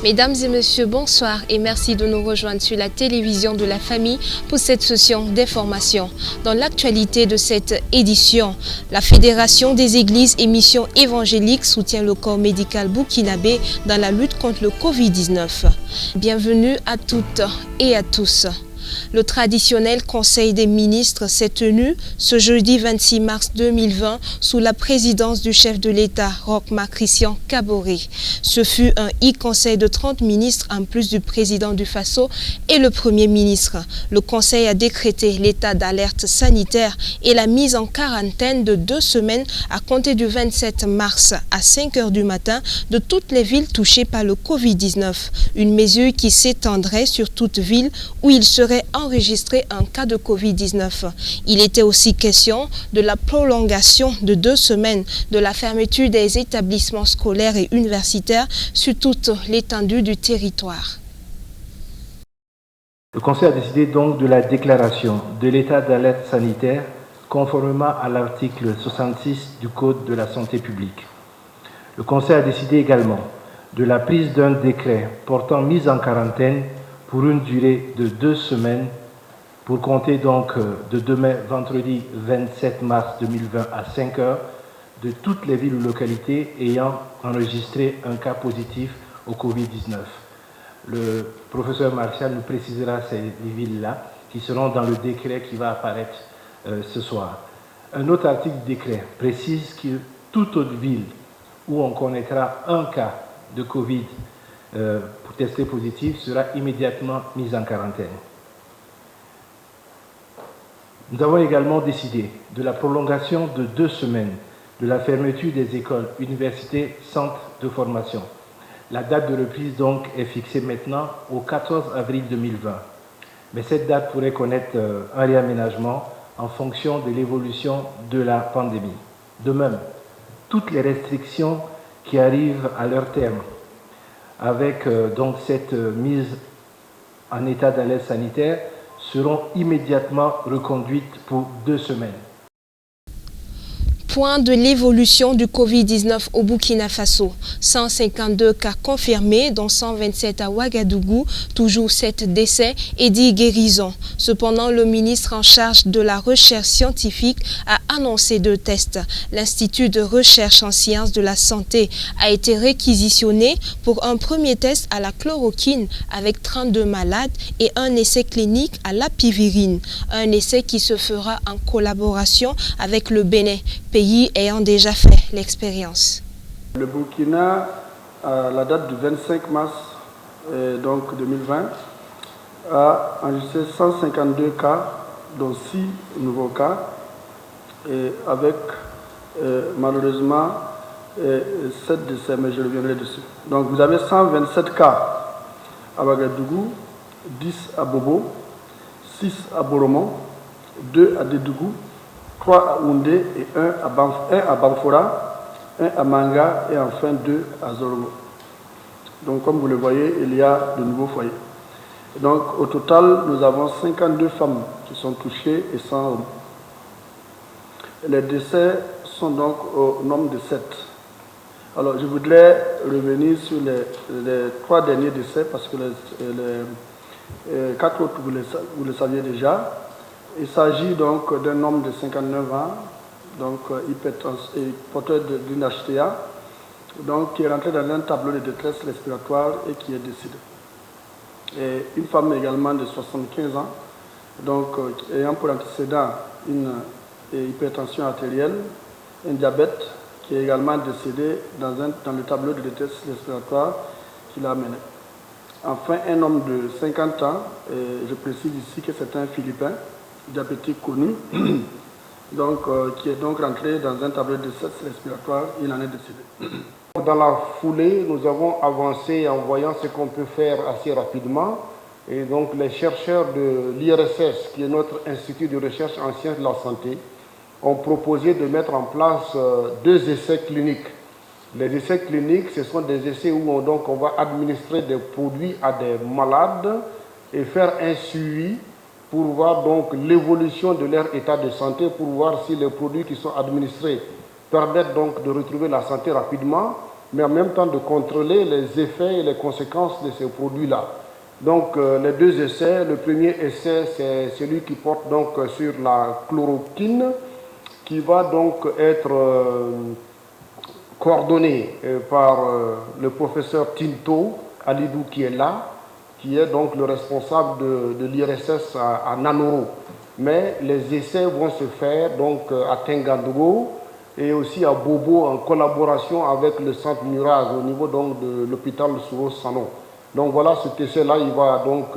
Mesdames et messieurs, bonsoir et merci de nous rejoindre sur la télévision de la famille pour cette session d'information. Dans l'actualité de cette édition, la Fédération des Églises et Missions évangéliques soutient le corps médical burkinabé dans la lutte contre le Covid-19. Bienvenue à toutes et à tous. Le traditionnel Conseil des ministres s'est tenu ce jeudi 26 mars 2020 sous la présidence du chef de l'État, Roch Marc Christian Kaboré. Ce fut un e-conseil de 30 ministres en plus du président du Faso et le premier ministre. Le Conseil a décrété l'état d'alerte sanitaire et la mise en quarantaine de 2 semaines à compter du 27 mars à 5 h du matin de toutes les villes touchées par le Covid-19. Une mesure qui s'étendrait sur toute ville où il serait enregistré un cas de Covid-19. Il était aussi question de la prolongation de 2 semaines de la fermeture des établissements scolaires et universitaires sur toute l'étendue du territoire. Le Conseil a décidé donc de la déclaration de l'état d'alerte sanitaire conformément à l'article 66 du Code de la santé publique. Le Conseil a décidé également de la prise d'un décret portant mise en quarantaine pour une durée de 2 semaines pour compter donc de demain, vendredi 27 mars 2020 à 5 h de toutes les villes ou localités ayant enregistré un cas positif au Covid-19. Le professeur Martial nous précisera ces villes-là qui seront dans le décret qui va apparaître ce soir. Un autre article du décret précise que toute autre ville où on connaîtra un cas de Covid pour tester positif sera immédiatement mise en quarantaine. Nous avons également décidé de la prolongation de 2 semaines de la fermeture des écoles, universités, centres de formation. La date de reprise donc est fixée maintenant au 14 avril 2020. Mais cette date pourrait connaître un réaménagement en fonction de l'évolution de la pandémie. De même, toutes les restrictions qui arrivent à leur terme avec donc cette mise en état d'alerte sanitaire seront immédiatement reconduites pour 2 semaines. Point de l'évolution du Covid-19 au Burkina Faso. 152 cas confirmés, dont 127 à Ouagadougou, toujours 7 décès et 10 guérisons. Cependant, le ministre en charge de la recherche scientifique a annoncé 2 tests. L'Institut de recherche en sciences de la santé a été réquisitionné pour un premier test à la chloroquine avec 32 malades et un essai clinique à l'apivirine. Un essai qui se fera en collaboration avec le Bénin, pays ayant déjà fait l'expérience. Le Burkina, à la date du 25 mars donc 2020, a enregistré 152 cas, dont 6 nouveaux cas, et avec malheureusement 7 décès, mais je reviendrai dessus. Donc vous avez 127 cas à Ouagadougou, 10 à Bobo, 6 à Boromon, 2 à Dédougou, 3 à Oundé et 1 à Bamfora, 1 à Manga et enfin 2 à Zorobo. Donc comme vous le voyez, il y a de nouveaux foyers. Donc au total, nous avons 52 femmes qui sont touchées et 100 hommes. Les décès sont donc au nombre de 7. Alors je voudrais revenir sur les 3 derniers décès parce que les 4 autres, vous le saviez déjà. Il s'agit donc d'un homme de 59 ans, donc porteur d'une HTA, donc qui est rentré dans un tableau de détresse respiratoire et qui est décédé. Et une femme également de 75 ans, donc ayant pour antécédent une hypertension artérielle, un diabète, qui est également décédé dans le tableau de détresse respiratoire qu'il a mené. Enfin, un homme de 50 ans, et je précise ici que c'est un Philippin, diabétique connu, donc, qui est donc rentré dans un tableau de détresse respiratoire, il en est décédé. Dans la foulée, nous avons avancé en voyant ce qu'on peut faire assez rapidement. Et donc les chercheurs de l'IRSS, qui est notre institut de recherche en sciences de la santé, ont proposé de mettre en place 2 essais cliniques. Les essais cliniques, ce sont des essais où on va administrer des produits à des malades et faire un suivi pour voir donc l'évolution de leur état de santé, pour voir si les produits qui sont administrés permettent donc de retrouver la santé rapidement mais en même temps de contrôler les effets et les conséquences de ces produits-là. Donc les deux essais, le premier essai c'est celui qui porte donc sur la chloroquine, qui va donc être coordonné par le professeur Tinto Alidou qui est là, qui est donc le responsable de l'IRSS à Nanoro. Mais les essais vont se faire donc à Tengandogo et aussi à Bobo en collaboration avec le centre Murage au niveau donc de l'hôpital Souro-Sanon. Donc voilà, cet essai-là, il va donc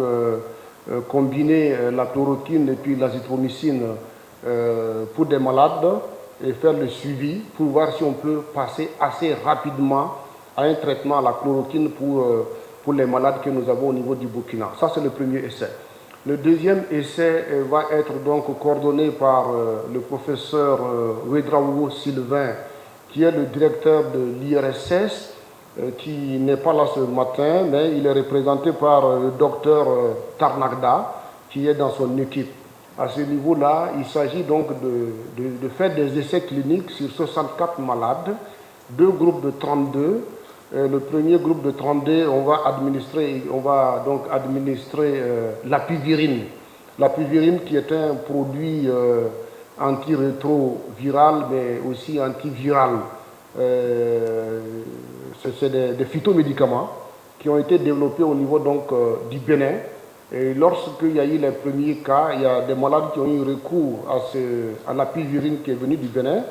combiner la chloroquine et puis l'azithromycine pour des malades et faire le suivi pour voir si on peut passer assez rapidement à un traitement à la chloroquine pour les malades que nous avons au niveau du Burkina. Ça, c'est le premier essai. Le deuxième essai va être donc coordonné par le professeur Ouedraogo Sylvain, qui est le directeur de l'IRSS, qui n'est pas là ce matin, mais il est représenté par le docteur Tarnagda, qui est dans son équipe. À ce niveau-là, il s'agit donc de faire des essais cliniques sur 64 malades, deux groupes de 32. Le premier groupe de 32, on va donc administrer l'apivirine. L'apivirine qui est un produit antirétroviral, mais aussi antiviral. C'est des phytomédicaments qui ont été développés au niveau donc, du Bénin. Et lorsqu'il y a eu les premiers cas, il y a des malades qui ont eu recours à l'apivirine qui est venue du Bénin.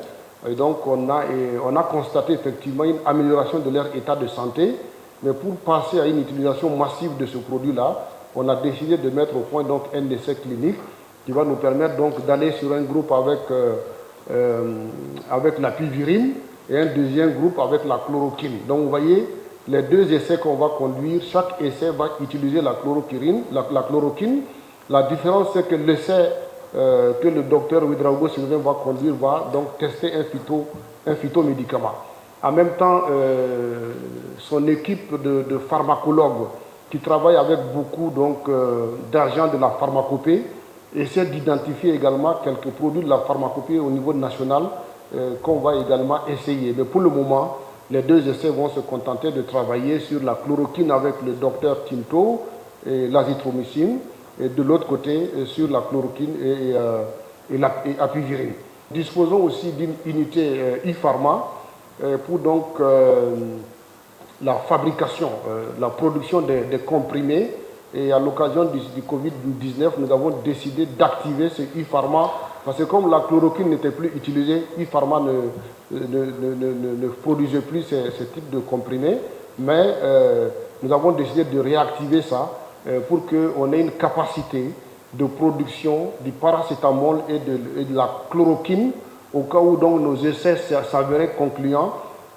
Et donc on a constaté effectivement une amélioration de leur état de santé. Mais pour passer à une utilisation massive de ce produit-là, on a décidé de mettre au point donc un essai clinique qui va nous permettre donc d'aller sur un groupe avec l'apivirine et un deuxième groupe avec la chloroquine. Donc vous voyez, les deux essais qu'on va conduire, chaque essai va utiliser la chloroquine. La différence, c'est que l'essai que le docteur Ouedraogo Sylvain va conduire va donc tester un phytomédicament. En même temps, son équipe de pharmacologues qui travaille avec beaucoup d'argent de la pharmacopée essaie d'identifier également quelques produits de la pharmacopée au niveau national qu'on va également essayer. Mais pour le moment, les deux essais vont se contenter de travailler sur la chloroquine avec le docteur Tinto et l'azithromycine, et de l'autre côté sur la chloroquine et l'apivirine. Disposons aussi d'une unité e-pharma pour donc la fabrication, la production des comprimés. Et à l'occasion du Covid-19, nous avons décidé d'activer ce e-pharma parce que comme la chloroquine n'était plus utilisée, e-pharma ne produisait plus ce type de comprimés. Mais nous avons décidé de réactiver ça pour qu'on ait une capacité de production du paracétamol et de la chloroquine au cas où donc nos essais s'avéraient concluants.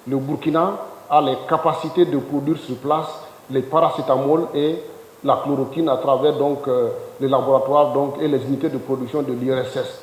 Le Burkina a les capacités de produire sur place les paracétamol et la chloroquine à travers donc, les laboratoires et les unités de production de l'IRSS.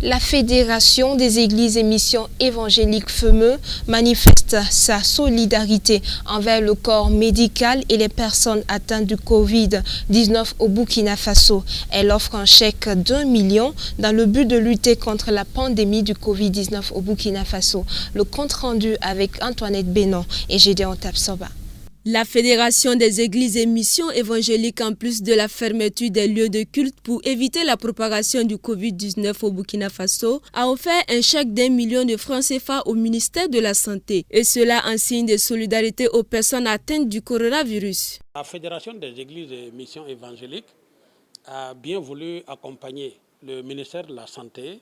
La Fédération des Églises et Missions évangéliques FEME manifeste sa solidarité envers le corps médical et les personnes atteintes du Covid-19 au Burkina Faso. Elle offre un chèque d'1 million dans le but de lutter contre la pandémie du Covid-19 au Burkina Faso. Le compte rendu avec Antoinette Bénon et Gédéon Tapsoba. La Fédération des Églises et Missions évangéliques, en plus de la fermeture des lieux de culte pour éviter la propagation du Covid-19 au Burkina Faso, a offert un chèque d'1 million de francs CFA au ministère de la Santé. Et cela en signe de solidarité aux personnes atteintes du coronavirus. La Fédération des Églises et Missions évangéliques a bien voulu accompagner le ministère de la Santé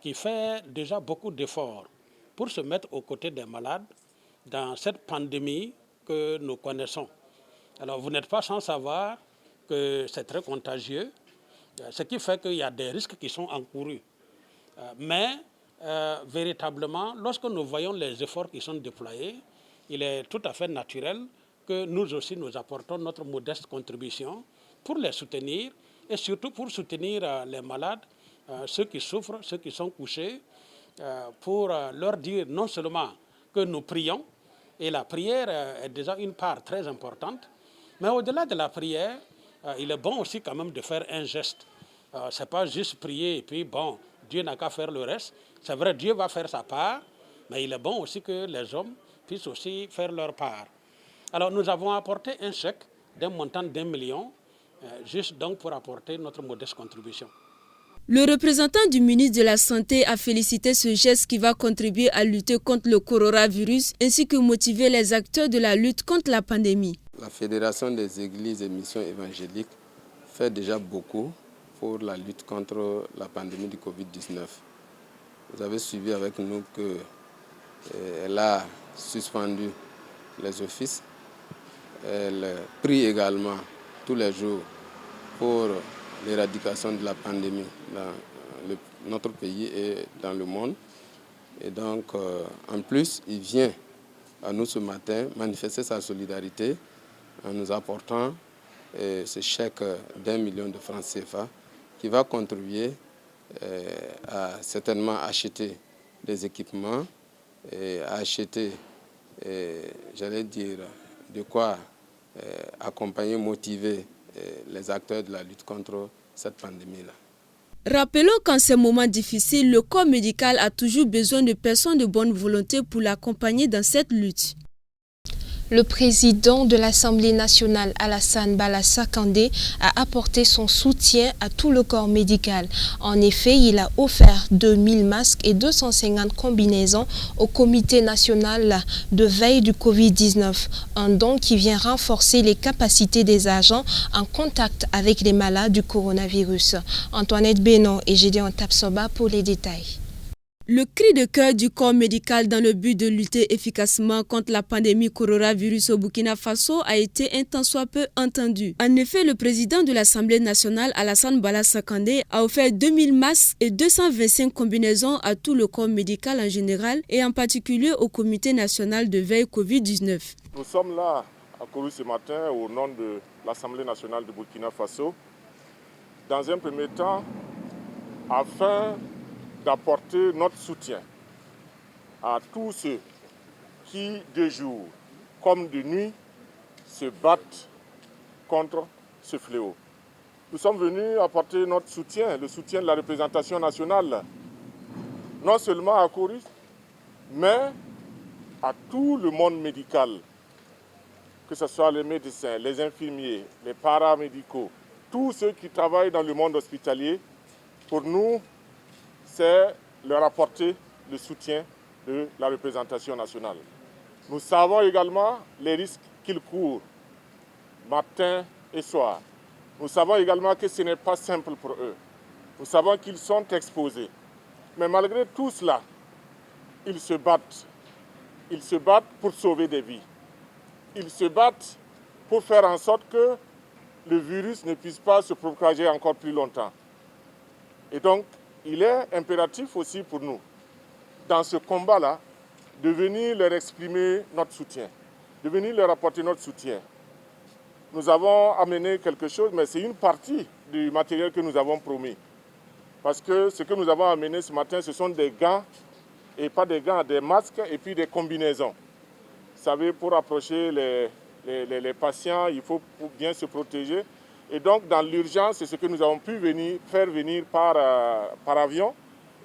qui fait déjà beaucoup d'efforts pour se mettre aux côtés des malades dans cette pandémie que nous connaissons. Alors vous n'êtes pas sans savoir que c'est très contagieux, ce qui fait qu'il y a des risques qui sont encourus. Mais véritablement, lorsque nous voyons les efforts qui sont déployés, il est tout à fait naturel que nous aussi nous apportons notre modeste contribution pour les soutenir et surtout pour soutenir les malades, ceux qui souffrent, ceux qui sont couchés, pour leur dire non seulement que nous prions, et la prière est déjà une part très importante. Mais au-delà de la prière, il est bon aussi quand même de faire un geste. Ce n'est pas juste prier et puis bon, Dieu n'a qu'à faire le reste. C'est vrai, Dieu va faire sa part, mais il est bon aussi que les hommes puissent aussi faire leur part. Alors nous avons apporté un chèque d'un montant d'1 million, juste donc pour apporter notre modeste contribution. Le représentant du ministre de la Santé a félicité ce geste qui va contribuer à lutter contre le coronavirus ainsi que motiver les acteurs de la lutte contre la pandémie. La Fédération des Églises et Missions évangéliques fait déjà beaucoup pour la lutte contre la pandémie du Covid-19. Vous avez suivi avec nous qu'elle a suspendu les offices. Elle prie également tous les jours pour l'éradication de la pandémie dans notre pays et dans le monde. Et donc, en plus, il vient à nous ce matin manifester sa solidarité en nous apportant ce chèque d'1 million de francs CFA qui va contribuer à certainement acheter des équipements et à acheter, j'allais dire, de quoi accompagner, motiver les acteurs de la lutte contre cette pandémie-là. Rappelons qu'en ces moments difficiles, le corps médical a toujours besoin de personnes de bonne volonté pour l'accompagner dans cette lutte. Le président de l'Assemblée nationale, Alassane Bala Sakandé, a apporté son soutien à tout le corps médical. En effet, il a offert 2000 masques et 250 combinaisons au Comité national de veille du Covid-19, un don qui vient renforcer les capacités des agents en contact avec les malades du coronavirus. Antoinette Bénon et Gédéon Tapsoba pour les détails. Le cri de cœur du corps médical dans le but de lutter efficacement contre la pandémie coronavirus au Burkina Faso a été un tant soit peu entendu. En effet, le président de l'Assemblée nationale, Alassane Bala Sakandé, a offert 2000 masques et 225 combinaisons à tout le corps médical en général et en particulier au Comité national de veille Covid-19. Nous sommes là à Kourou ce matin au nom de l'Assemblée nationale du Burkina Faso, dans un premier temps, afin d'apporter notre soutien à tous ceux qui, de jour comme de nuit, se battent contre ce fléau. Nous sommes venus apporter notre soutien, le soutien de la représentation nationale, non seulement à Kourou, mais à tout le monde médical, que ce soit les médecins, les infirmiers, les paramédicaux, tous ceux qui travaillent dans le monde hospitalier. Pour nous, c'est leur apporter le soutien de la représentation nationale. Nous savons également les risques qu'ils courent matin et soir. Nous savons également que ce n'est pas simple pour eux. Nous savons qu'ils sont exposés. Mais malgré tout cela, ils se battent. Ils se battent pour sauver des vies. Ils se battent pour faire en sorte que le virus ne puisse pas se propager encore plus longtemps. Et donc, il est impératif aussi pour nous, dans ce combat-là, de venir leur exprimer notre soutien, de venir leur apporter notre soutien. Nous avons amené quelque chose, mais c'est une partie du matériel que nous avons promis. Parce que ce que nous avons amené ce matin, ce sont des gants, et pas des gants, des masques et puis des combinaisons. Vous savez, pour approcher les patients, il faut bien se protéger. Et donc, dans l'urgence, c'est ce que nous avons pu faire venir par avion.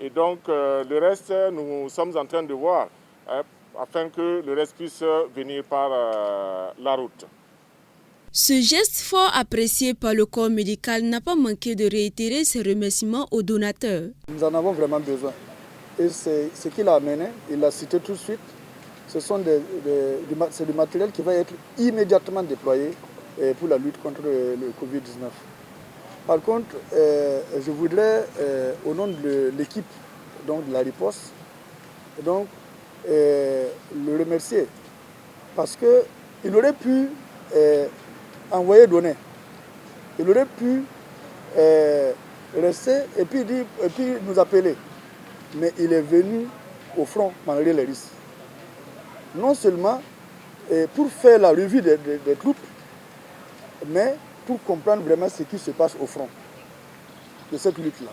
Et donc, le reste, nous sommes en train de voir, afin que le reste puisse venir par la route. Ce geste fort apprécié par le corps médical n'a pas manqué de réitérer ses remerciements aux donateurs. Nous en avons vraiment besoin. Et c'est ce qu'il a amené, il l'a cité tout de suite. C'est du matériel qui va être immédiatement déployé pour la lutte contre le Covid-19. Par contre, je voudrais, au nom de l'équipe de la riposte, le remercier parce qu'il aurait pu envoyer donner. Il aurait pu rester et puis nous appeler. Mais il est venu au front malgré les risques. Non seulement pour faire la revue des troupes, mais pour comprendre vraiment ce qui se passe au front de cette lutte-là.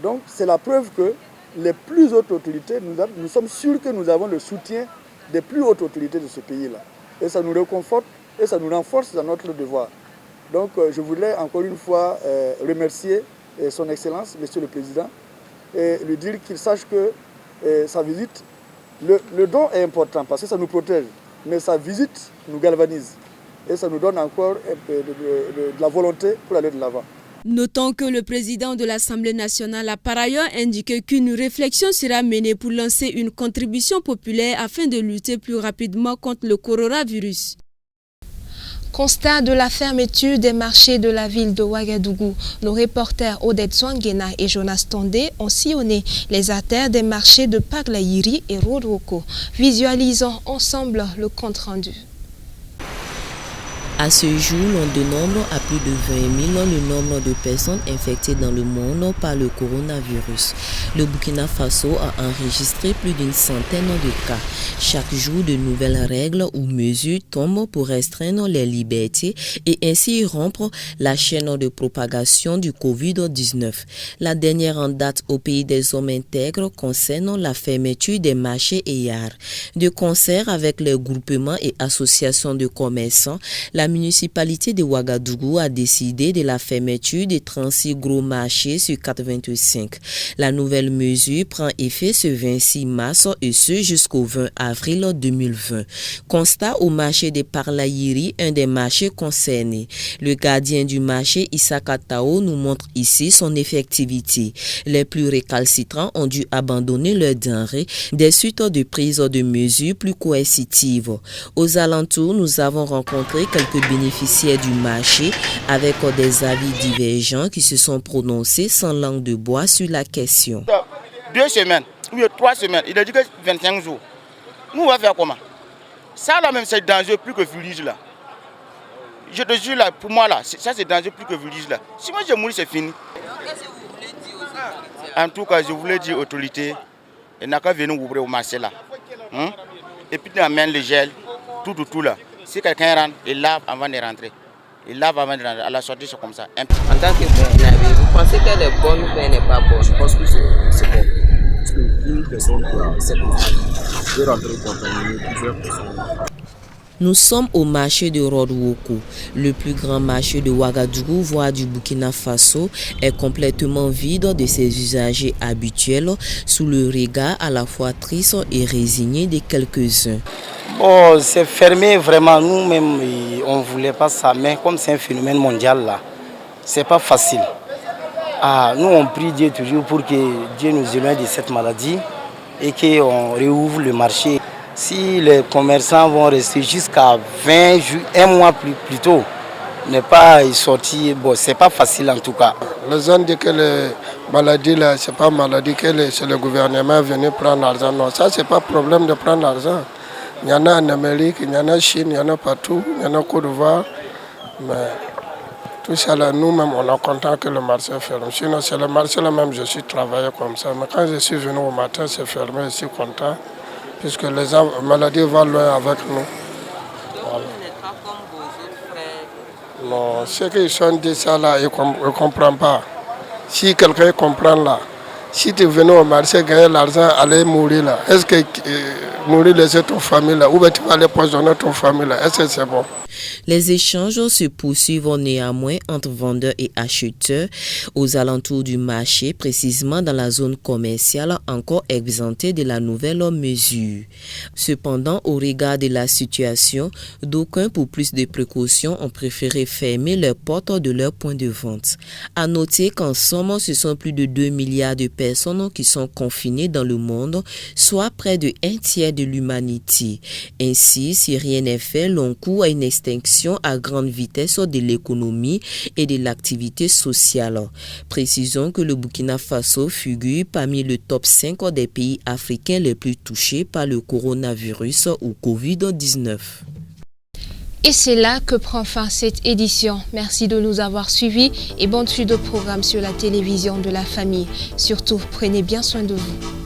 Donc c'est la preuve que les plus hautes autorités, nous sommes sûrs que nous avons le soutien des plus hautes autorités de ce pays-là. Et ça nous réconforte et ça nous renforce dans notre devoir. Donc je voudrais encore une fois remercier son Excellence, Monsieur le Président, et lui dire qu'il sache que sa visite Le don est important parce que ça nous protège, mais sa visite nous galvanise et ça nous donne encore de la volonté pour aller de l'avant. Notons que le président de l'Assemblée nationale a par ailleurs indiqué qu'une réflexion sera menée pour lancer une contribution populaire afin de lutter plus rapidement contre le coronavirus. Constat de la fermeture des marchés de la ville de Ouagadougou. Nos reporters Odette Swangena et Jonas Tondé ont sillonné les artères des marchés de Paglayiri et Rodwoko. Visualisons ensemble le compte-rendu. À ce jour, l'on dénombre à plus de 20 000 le nombre de personnes infectées dans le monde par le coronavirus. Le Burkina Faso a enregistré plus d'une centaine de cas. Chaque jour, de nouvelles règles ou mesures tombent pour restreindre les libertés et ainsi rompre la chaîne de propagation du Covid-19. La dernière en date au pays des hommes intègres concerne la fermeture des marchés et yards. De concert avec les groupements et associations de commerçants, la municipalité de Ouagadougou a décidé de la fermeture des 36 gros marchés sur 425. La nouvelle mesure prend effet ce 26 mars et ce jusqu'au 20 avril 2020. Constat au marché de Parlayiri, un des marchés concernés. Le gardien du marché, Issaka Tao, nous montre ici son effectivité. Les plus récalcitrants ont dû abandonner leurs denrées des suites de prise de mesures plus coercitives. Aux alentours, nous avons rencontré quelques bénéficiaires du marché avec des avis divergents qui se sont prononcés sans langue de bois sur la question. 2 semaines, ou 3 semaines, il a dit que 25 jours. Nous, on va faire comment? Ça là même, c'est dangereux plus que Vulise là. Je te jure là, pour moi là, ça c'est dangereux plus que Vulise là. Si moi je mourir, c'est fini. En tout cas, je voulais dire aux autorités, il n'a qu'à venir ouvrir au marché là. Et puis, il amène le gel, tout là. Si quelqu'un rentre, il lave avant de rentrer. Il lave avant de rentrer. À la sortie, c'est comme ça. En tant que Bernabe, vous pensez qu'elle est bonne ou qu'elle n'est pas bonne? Je pense que c'est bon. Parce que une personne qui cette maladie peut rentrer contaminer plusieurs personnes. Nous sommes au marché de Rodwoko. Le plus grand marché de Ouagadougou, voire du Burkina Faso, est complètement vide de ses usagers habituels sous le regard à la fois triste et résigné de quelques-uns. Bon, c'est fermé vraiment. Nous-mêmes, on ne voulait pas ça, mais comme c'est un phénomène mondial là, c'est pas facile. Nous, on prie Dieu toujours pour que Dieu nous éloigne de cette maladie et qu'on réouvre le marché. Si les commerçants vont rester jusqu'à 20 jours, un mois plus tôt, ne pas y sortir, bon, c'est pas facile en tout cas. Les gens disent que les maladies là, c'est pas maladie, que c'est le gouvernement venu prendre l'argent. Non, ça c'est pas problème de prendre l'argent. Il y en a en Amérique, il y en a en Chine, il y en a partout, il y en a en Côte d'Ivoire. Mais tout ça là, nous-mêmes, on est content que le marché ferme. Sinon, c'est le marché là même, je suis travaillé comme ça. Mais quand je suis venu au matin, c'est fermé, je suis content. Puisque les maladies vont loin avec nous. Voilà. Non, ceux qui sont dit ça là, ils ne comprennent pas. Si quelqu'un comprend là, si tu es venu au marché gagner l'argent, aller mourir là, est-ce que mourir laisser ton famille là, ou bien tu vas aller poisonner ton famille là, est-ce que c'est bon? Les échanges se poursuivent néanmoins entre vendeurs et acheteurs aux alentours du marché, précisément dans la zone commerciale encore exemptée de la nouvelle mesure. Cependant, au regard de la situation, d'aucuns, pour plus de précautions, ont préféré fermer leurs portes de leurs points de vente. À noter qu'en somme, ce sont plus de 2 milliards de personnes qui sont confinées dans le monde, soit près de 1/3 de l'humanité. Ainsi, si rien n'est fait, l'on court à une extinction à grande vitesse de l'économie et de l'activité sociale. Précisons que le Burkina Faso figure parmi le top 5 des pays africains les plus touchés par le coronavirus ou Covid-19. Et c'est là que prend fin cette édition. Merci de nous avoir suivis et bonne suite de programme sur la télévision de la famille. Surtout, prenez bien soin de vous.